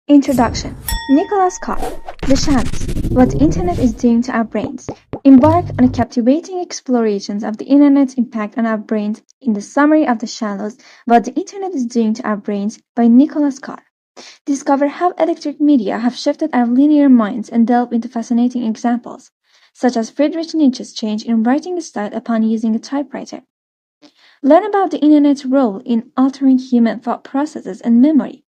Introduction. Nicholas Carr, The Shadows, What the Internet is Doing to Our Brains. Embark on a captivating exploration of the Internet's impact on our brains in the summary of The Shadows, What the Internet is Doing to Our Brains by Nicholas Carr. Discover how electric media have shifted our linear minds and delve into fascinating examples, such as Friedrich Nietzsche's change in writing style upon using a typewriter. Learn about the Internet's role in altering human thought processes and memory,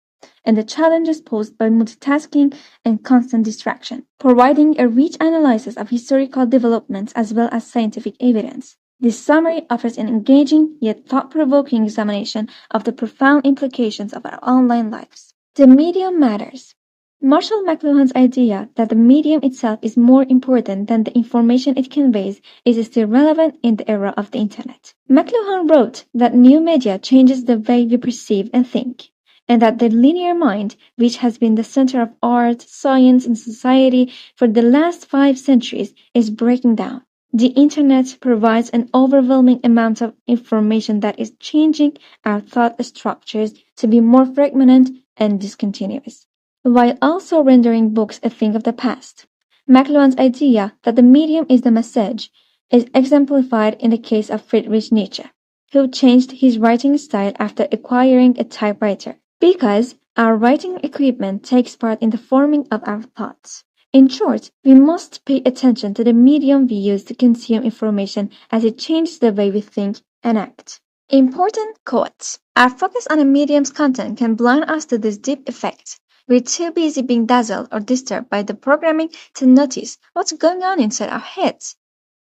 and the challenges posed by multitasking and constant distraction, providing a rich analysis of historical developments as well as scientific evidence. This summary offers an engaging yet thought-provoking examination of the profound implications of our online lives. The medium matters. Marshall McLuhan's idea that the medium itself is more important than the information it conveys is still relevant in the era of the Internet. McLuhan wrote that new media changes the way we perceive and think, and that the linear mind, which has been the center of art, science, and society for the last 5 centuries, is breaking down. The Internet provides an overwhelming amount of information that is changing our thought structures to be more fragmented and discontinuous, while also rendering books a thing of the past. McLuhan's idea that the medium is the message is exemplified in the case of Friedrich Nietzsche, who changed his writing style after acquiring a typewriter, because our writing equipment takes part in the forming of our thoughts. In short, we must pay attention to the medium we use to consume information as it changes the way we think and act. Important quotes. Our focus on a medium's content can blind us to this deep effect. We're too busy being dazzled or disturbed by the programming to notice what's going on inside our heads.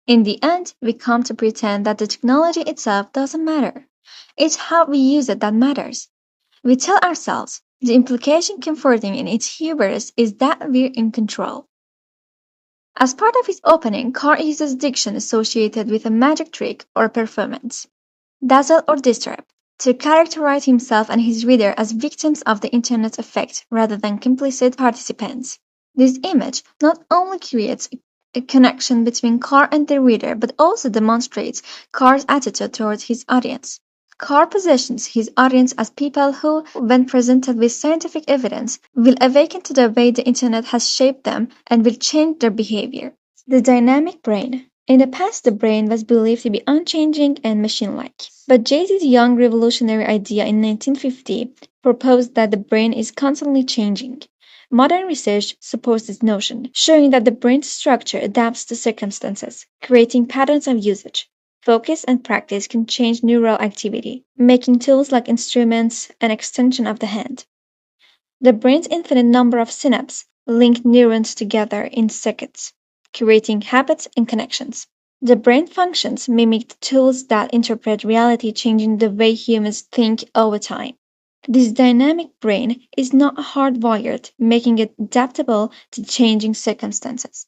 In the end, we come to pretend that the technology itself doesn't matter. It's how we use it that matters. We tell ourselves the implication comforting in its hubris is that we're in control. As part of his opening, Carr uses diction associated with a magic trick or performance, dazzle or disturb, to characterize himself and his reader as victims of the Internet's effect rather than complicit participants. This image not only creates a connection between Carr and the reader but also demonstrates Carr's attitude towards his audience. Carr positions his audience as people who, when presented with scientific evidence, will awaken to the way the Internet has shaped them and will change their behavior. The dynamic brain. In the past, the brain was believed to be unchanging and machine-like. But Jay's young revolutionary idea in 1950 proposed that the brain is constantly changing. Modern research supports this notion, showing that the brain's structure adapts to circumstances, creating patterns of usage. Focus and practice can change neural activity, making tools like instruments an extension of the hand. The brain's infinite number of synapses link neurons together in circuits, creating habits and connections. The brain functions mimic the tools that interpret reality, changing the way humans think over time. This dynamic brain is not hardwired, making it adaptable to changing circumstances.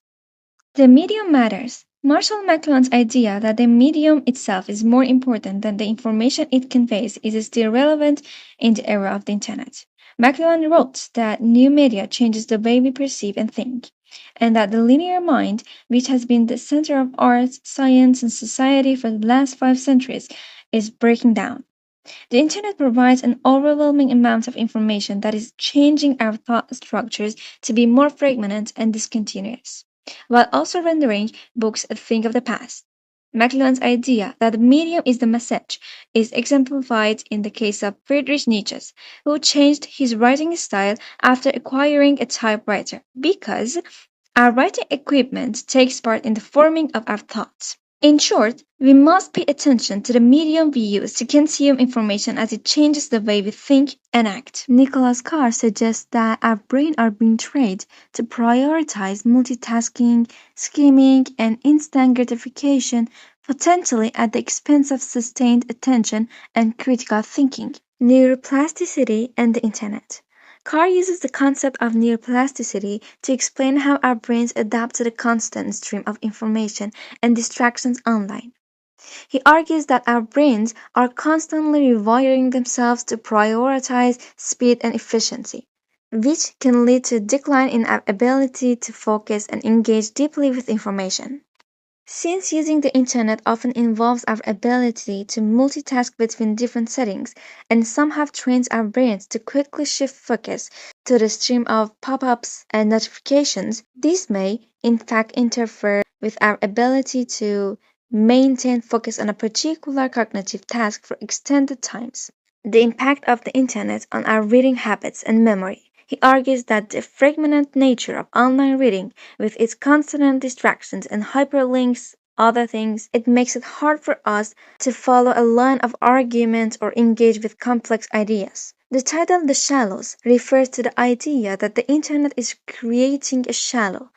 The medium matters. Marshall McLuhan's idea that the medium itself is more important than the information it conveys is still relevant in the era of the Internet. McLuhan wrote that new media changes the way we perceive and think, and that the linear mind, which has been the center of art, science, and society for the last 5 centuries, is breaking down. The Internet provides an overwhelming amount of information that is changing our thought structures to be more fragmented and discontinuous, while also rendering books a thing of the past. McLuhan's idea that the medium is the message is exemplified in the case of Friedrich Nietzsche, who changed his writing style after acquiring a typewriter, because our writing equipment takes part in the forming of our thoughts. In short, we must pay attention to the medium we use to consume information as it changes the way we think and act. Nicholas Carr suggests that our brains are being trained to prioritize multitasking, scheming, and instant gratification, potentially at the expense of sustained attention and critical thinking. Neuroplasticity and the Internet. Carr uses the concept of neuroplasticity to explain how our brains adapt to the constant stream of information and distractions online. He argues that our brains are constantly rewiring themselves to prioritize speed and efficiency, which can lead to a decline in our ability to focus and engage deeply with information. Since using the internet often involves our ability to multitask between different settings, and some have trained our brains to quickly shift focus to the stream of pop ups and notifications, this may, in fact, interfere with our ability to maintain focus on a particular cognitive task for extended times. The impact of the internet on our reading habits and memory. He argues that the fragmented nature of online reading, with its constant distractions and hyperlinks, other things, it makes it hard for us to follow a line of argument or engage with complex ideas. The title The Shallows refers to the idea that the internet is creating a shallow,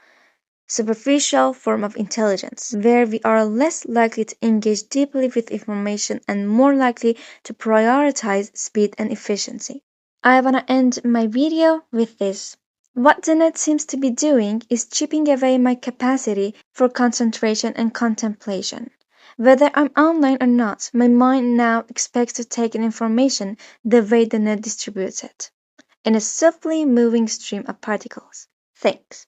superficial form of intelligence, where we are less likely to engage deeply with information and more likely to prioritize speed and efficiency. I want to end my video with this. What the net seems to be doing is chipping away my capacity for concentration and contemplation. Whether I'm online or not, my mind now expects to take in information the way the net distributes it, in a swiftly moving stream of particles. Thanks.